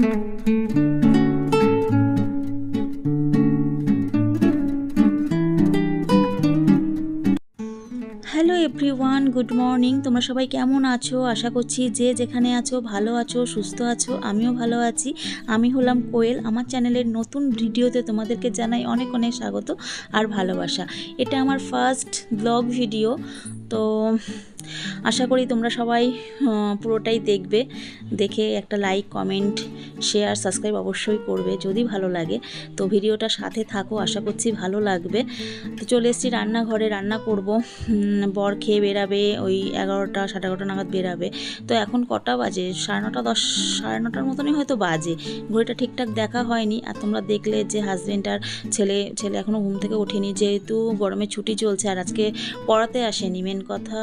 Hello everyone, good morning. তোমরা সবাই কেমন আছো? আশা করছি যে যেখানে আছো ভালো আছো, সুস্থ আছো। আমিও ভালো আছি। আমি হলাম কোয়েল। আমার চ্যানেলের নতুন ভিডিওতে তোমাদেরকে জানাই অনেক অনেক স্বাগত আর ভালোবাসা। এটা আমার ফার্স্ট ব্লগ ভিডিও, তো আশা করি তোমরা সবাই পুরোটাই দেখবে। দেখে একটা লাইক, কমেন্ট, শেয়ার, সাবস্ক্রাইব অবশ্যই করবে যদি ভালো লাগে। তো ভিডিওটার সাথে থাকো, আশা করছি ভালো লাগবে। তো চলে এসেছি রান্নাঘরে, রান্না করব। বর খেয়ে বেরাবে ওই 11টা 11:30 নাগাদ বেরাবে। তো এখন কটা বাজে? 9:30 10 9:30 মতনই হয়তো বাজে। ঘড়িটা ঠিকঠাক দেখা হয়নি। আর তোমরা দেখলে যে হাজব্যান্ড আর ছেলে এখনও ঘুম থেকে ওঠেনি, যেহেতু গরমে ছুটি চলছে। আর আজকে পড়াতে আসেনি, মেন কথা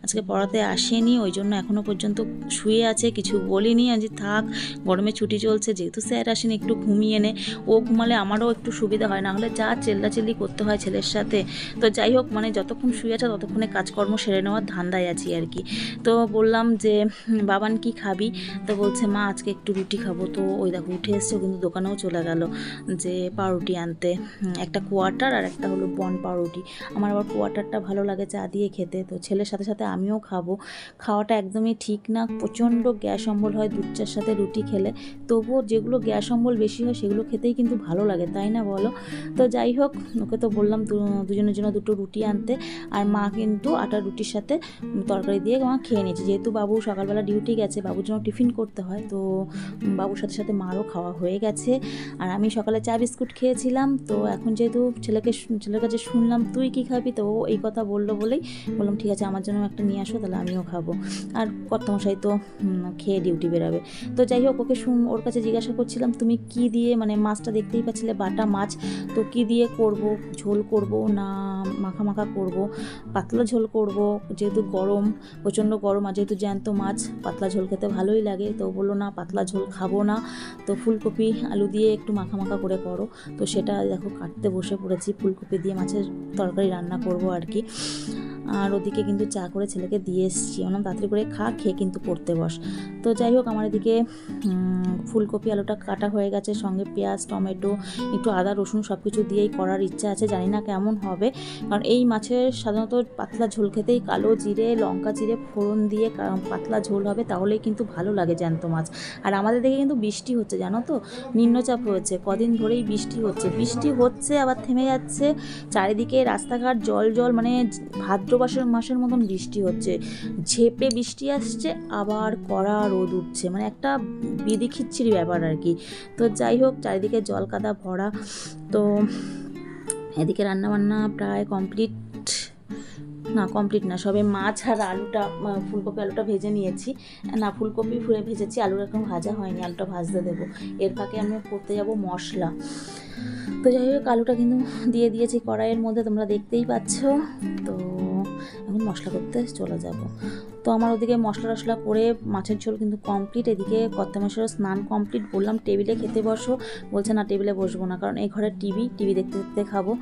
আজকে পড়াতে আসেনি, ওই জন্য এখনও পর্যন্ত শুয়ে আছে, কিছু বলিনি। আজ থাক, গরমে ছুটি চলছে, যেহেতু স্যার আসেনি একটু ঘুমিয়ে নে। ও ঘুমালে আমারও একটু সুবিধা হয়, না হলে যা চেল্লাচিল্লি করতে হয় ছেলের সাথে। তো যাই হোক, মানে যতক্ষণ শুয়ে আছে ততক্ষণে কাজকর্ম সেরে নেওয়ার ধান্দায় আছি আর কি। তো বললাম যে বাবান কি খাবি? তো বলছে মা আজকে একটু রুটি খাবো। তো ওই দেখো উঠে এসছে, কিন্তু দোকানেও চলে গেল যে পাউরুটি আনতে। একটা কোয়ার্টার আর একটা হলো বন পাউরুটি। আমার আবার কোয়ার্টারটা ভালো লাগে চা দিয়ে খেতে। তো ছেলের সাথে সাথে আমিও খাবো। খাওয়াটা একদমই ঠিক না, প্রচণ্ড গ্যাস অম্বল হয় দুধ চার সাথে রুটি খেলে। তবুও যেগুলো গ্যাস অম্বল বেশি হয় সেগুলো খেতেই কিন্তু ভালো লাগে, তাই না বলো? তো যাই হোক, ওকে তো বললাম দুজনের জন্য দুটো রুটি আনতে। আর মা কিন্তু আটা রুটির সাথে তরকারি দিয়ে মা খেয়ে নিয়েছে, যেহেতু বাবু সকালবেলা ডিউটি গেছে, বাবুর জন্য টিফিন করতে হয়। তো বাবুর সাথে সাথে মারও খাওয়া হয়ে গেছে। আর আমি সকালে চা বিস্কুট খেয়েছিলাম। তো এখন যেহেতু ছেলের কাছে শুনলাম তুই কি খাবি, তো ও এই কথা বললো বলেই বললাম ঠিক আছে আমার জন্য একটা নিয়ে আসো, তাহলে আমিও খাবো। আর কর্তামশাই তো খেয়ে ডিউটি বেরাবে। তো যাই হোক, ওর কাছে জিজ্ঞাসা করছিলাম তুমি কি দিয়ে, মানে মাছটা দেখতেই পাচ্ছিলে বাটা মাছ, তো কি দিয়ে করব, ঝোল করব না মাখা মাখা করব, পাতলা ঝোল করব, যেহেতু গরম, প্রচণ্ড গরম, আর যেহেতু জ্যান্ত মাছ পাতলা ঝোল খেতে ভালোই লাগে। তো বললো না পাতলা ঝোল খাবো না, তো ফুলকপি আলু দিয়ে একটু মাখা মাখা করে করো। তো সেটা দেখো কাটতে বসে পড়েছি, ফুলকপি দিয়ে মাছের তরকারি রান্না করব আর কি। আর ওদিকে কিন্তু চা করে ছেলেকে দিয়ে এসেছি, ওনার তাড়াতাড়ি করে খেয়ে কিন্তু পড়তে বস। তো যাই হোক, আমার এদিকে ফুলকপি আলুটা কাটা হয়ে গেছে, সঙ্গে পেঁয়াজ, টমেটো, একটু আদা রসুন সব কিছু দিয়েই করার ইচ্ছা আছে, জানি না কেমন হবে। কারণ এই মাছের সাধারণত পাতলা ঝোল খেতেই কালো জিরে লঙ্কা চিরে ফোড়ন দিয়ে পাতলা ঝোল হবে, তাহলেই কিন্তু ভালো লাগে জ্যান্ত মাছ। আর আমাদের দিকে কিন্তু বৃষ্টি হচ্ছে, জানো তো, নিম্নচাপ হয়েছে, কদিন ধরেই বৃষ্টি হচ্ছে আবার থেমে যাচ্ছে। চারিদিকে রাস্তাঘাট জল জল, মানে ভাদ্র মাসের মতন বৃষ্টি হচ্ছে। ঝেপে বৃষ্টি আসছে, আবার কড়া রোদ উঠছে, মানে একটা বিধিখিচ্ছিরি ব্যাপার আর কি। তো যাই হোক, চারিদিকে জল কাদা ভরা। তো এদিকে রান্নাবান্না প্রায় কমপ্লিট না, সবে মাছ আর আলুটা, ফুলকপি আলুটা ভেজে নিয়েছি। না, ফুলকপি ভেজেছি, আলুর এখন ভাজা হয়নি, আলুটা ভাজতে দেবো। এর ফাঁকে আমি করতে যাব মশলা। তো যাই হোক, আলুটা কিন্তু দিয়ে দিয়েছি কড়াইয়ের মধ্যে, তোমরা দেখতেই পাচ্ছ। তো এখন মশলা করতে চলে যাব। তো আমার ওদিকে মশলা টশলা করে মাছের ঝোল কিন্তু কমপ্লিট। এদিকে কর্তামশাইয়ের স্নান কমপ্লিট। বললাম টেবিলে খেতে বসো, বলছে না টেবিলে বসবো না, কারণ এই ঘরে টিভি দেখতে দেখতে খাবো।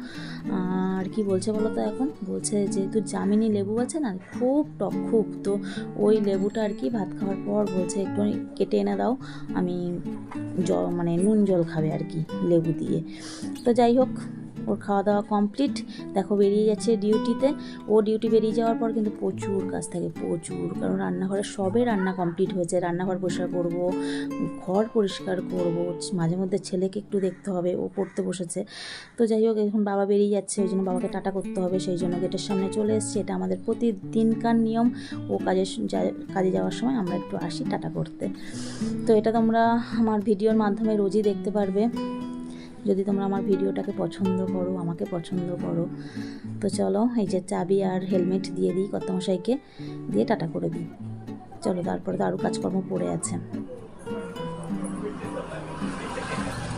আর কি বলছে বলো তো, এখন বলছে যেহেতু জামিনী লেবু আছে না, খুব টক খুব, তো ওই লেবুটা আর কি ভাত খাওয়ার পর বলছে একটু কেটে এনে দাও, আমি মানে নুন জল খাবে আর কি লেবু দিয়ে। তো যাই হোক, ওর খাওয়া দাওয়া কমপ্লিট। দেখো বেরিয়ে যাচ্ছে ডিউটিতে। ও ডিউটি বেরিয়ে যাওয়ার পর কিন্তু প্রচুর কাজ থাকে, প্রচুর, কারণ রান্নাঘরে সবে রান্না কমপ্লিট হয়েছে। রান্নাঘর পরিষ্কার করব, ঘর পরিষ্কার করব, মাঝে মধ্যে ছেলেকে একটু দেখতে হবে, ও পড়তে বসেছে। তো যাই হোক, এখন বাবা বেরিয়ে যাচ্ছে, ওই জন্য বাবাকে টাটা করতে হবে, সেই জন্য গেটের সামনে চলে এসেছি। এটা আমাদের প্রতিদিনকার নিয়ম। ও কাজে যাওয়ার সময় আমরা একটু আসি টাটা করতে। তো এটা তোমরা আমার ভিডিওর মাধ্যমে রোজই দেখতে পারবে, যদি তোমরা আমার ভিডিওটাকে পছন্দ করো, আমাকে পছন্দ করো। তো চলো, এই যে চাবি আর হেলমেট দিয়ে দিই কর্তামশাইকে, দিয়ে টাটা করে দিই। চলো, তারপরে তো আরও কাজকর্ম পড়ে আছে।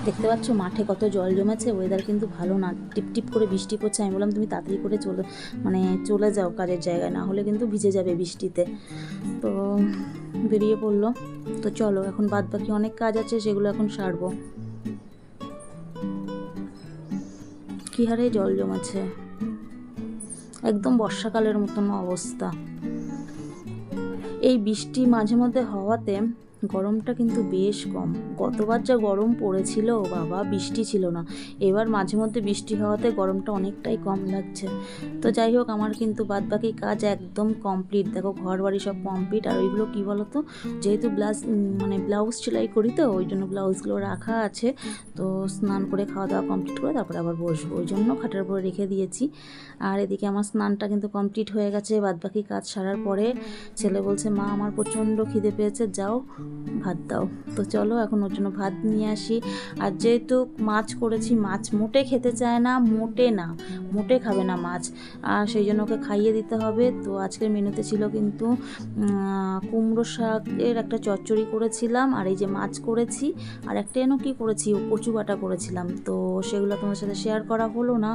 দেখতে পাচ্ছ মাঠে কত জল জমেছে, ওয়েদার কিন্তু ভালো না, টিপটিপ করে বৃষ্টি পড়ছে। আমি বললাম তুমি তাড়াতাড়ি করে চলে যাও কাজের জায়গায়, না হলে কিন্তু ভিজে যাবে বৃষ্টিতে। তো বেরিয়ে পড়লো। তো চলো, এখন বাদ বাকি অনেক কাজ আছে, সেগুলো এখন সারবো। কি হারে জল জমেছে, একদম বর্ষাকালের মতন অবস্থা। এই বৃষ্টি মাঝে মধ্যে হওয়াতে গরমটা কিন্তু বেশ কম। গতবার যা গরম পড়েছিল বাবা, বৃষ্টি ছিল না, এবার মাঝে মধ্যে বৃষ্টি হওয়াতে গরমটা অনেকটাই কম লাগছে। তো যাই হোক, আমার কিন্তু বাদবাকি কাজ একদম কমপ্লিট। দেখো ঘর বাড়ি সব কমপ্লিট। আর ওইগুলো কী বলো তো, যেহেতু ব্লাউজ সেলাই করি তো ওই জন্য ব্লাউজগুলো রাখা আছে। তো স্নান করে খাওয়া দাওয়া কমপ্লিট করে তারপরে আবার বসবো, ওই জন্য খাটের উপরে রেখে দিয়েছি। আর এদিকে আমার স্নানটা কিন্তু কমপ্লিট হয়ে গেছে। বাদবাকি কাজ সারার পরে ছেলে বলছে, মা আমার প্রচণ্ড খিদে পেয়েছে, যাও ভাত দাও। তো চলো এখন ওর জন্য ভাত নিয়ে আসি। আর যেহেতু মাছ করেছি, মাছ মোটে খেতে চায় না, মোটে খাবে না মাছ, আর সেই জন্য ওকে খাইয়ে দিতে হবে। তো আজকের মেনুতে ছিল কিন্তু কুমড়ো শাকের একটা চচ্চড়ি করেছিলাম, আর এই যে মাছ করেছি, আর একটা যেন কী করেছি, কচু বাটা করেছিলাম। তো সেগুলো তোমাদের সাথে শেয়ার করা হলো না।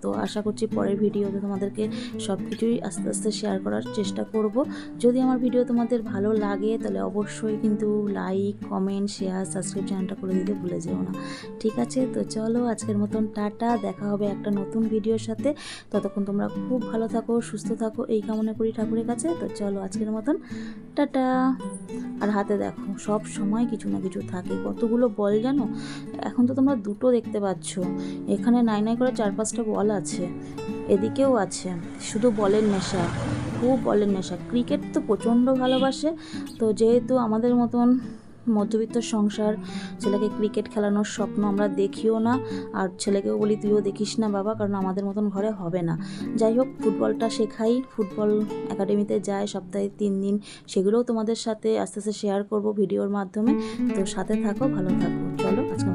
তো আশা করছি পরের ভিডিওতে তোমাদেরকে সব কিছুই আস্তে আস্তে শেয়ার করার চেষ্টা করব। যদি আমার ভিডিও তোমাদের ভালো লাগে তাহলে অবশ্যই কিন্তু লাইক, কমেন্ট, শেয়ার, সাবস্ক্রাইব চ্যানেলটা করে দিতে ভুলে যেও না। ঠিক আছে, তো চলো আজকের মতন টাটা, দেখা হবে একটা নতুন ভিডিওর সাথে। ততক্ষণ তোমরা খুব ভালো থাকো, সুস্থ থাকো, এই কামনা করি ঠাকুরের কাছে। তো চলো আজকের মতন টাটা। আর হাতে দেখো সব সময় কিছু না কিছু থাকে, কতগুলো বল জানো, এখন তো তোমরা দুটো দেখতে পাচ্ছ, এখানে নাই করে 4-5টা বল আছে, এদিকেও আছে, শুধু বলের নেশা, খুব বলের নেশা। ক্রিকেট তো প্রচণ্ড ভালোবাসে। তো যেহেতু আমাদের মতন মধ্যবিত্ত সংসার, ছেলেকে ক্রিকেট খেলানোর স্বপ্ন আমরা দেখিও না, আর ছেলেকেও বলি তুইও দেখিস না বাবা, কারণ আমাদের মতন ঘরে হবে না। যাই হোক, ফুটবলটা শেখাই, ফুটবল একাডেমিতে যায় সপ্তাহে 3 দিন, সেগুলোও তোমাদের সাথে আস্তে আস্তে শেয়ার করব ভিডিওর মাধ্যমে। তো সাথে থাকো, ভালো থাকো। চলো আজকে